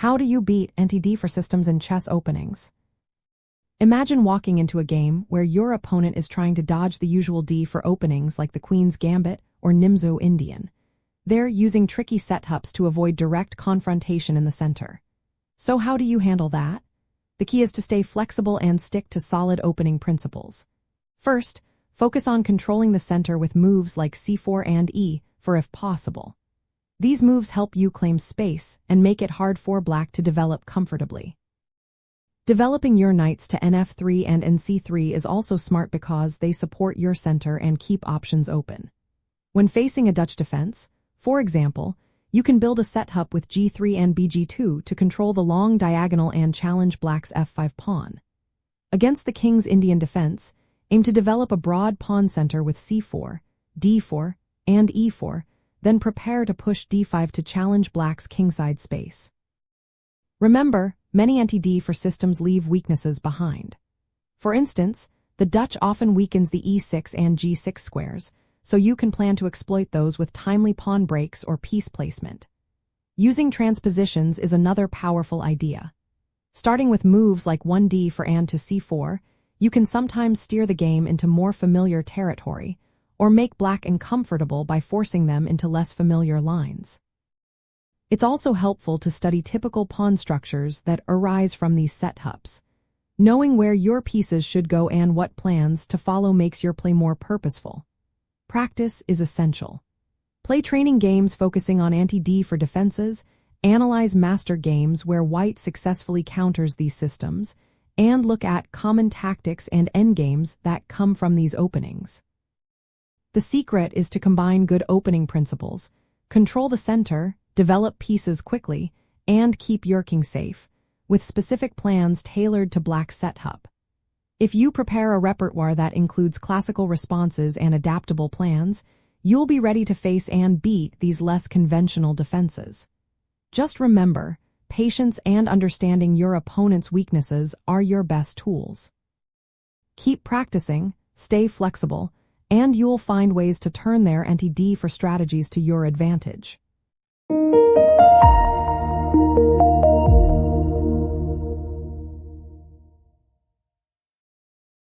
How do you beat anti-d4 systems in chess openings? Imagine walking into a game where your opponent is trying to dodge the usual d4 openings like the Queen's Gambit or Nimzo Indian. They're using tricky setups to avoid direct confrontation in the center. So how do you handle that? The key is to stay flexible and stick to solid opening principles. First, focus on controlling the center with moves like c4 and e4 if possible. These moves help you claim space and make it hard for black to develop comfortably. Developing your knights to nf3 and nc3 is also smart because they support your center and keep options open. When facing a Dutch defense, for example, you can build a setup with g3 and bg2 to control the long diagonal and challenge black's f5 pawn. Against the King's Indian defense, aim to develop a broad pawn center with c4, d4, and e4, then prepare to push d5 to challenge black's kingside space. Remember, many anti-d4 systems leave weaknesses behind. For instance, the Dutch often weakens the e6 and g6 squares, so you can plan to exploit those with timely pawn breaks or piece placement. Using transpositions is another powerful idea. Starting with moves like 1d for and to c4, you can sometimes steer the game into more familiar territory, or make black uncomfortable by forcing them into less familiar lines. It's also helpful to study typical pawn structures that arise from these setups. Knowing where your pieces should go and what plans to follow makes your play more purposeful. Practice is essential. Play training games focusing on anti-d4 defenses, analyze master games where white successfully counters these systems, and look at common tactics and endgames that come from these openings. The secret is to combine good opening principles, control the center, develop pieces quickly, and keep your king safe, with specific plans tailored to black's setup. If you prepare a repertoire that includes classical responses and adaptable plans, you'll be ready to face and beat these less conventional defenses. Just remember, patience and understanding your opponent's weaknesses are your best tools. Keep practicing, stay flexible, and you'll find ways to turn their anti-d4 strategies to your advantage.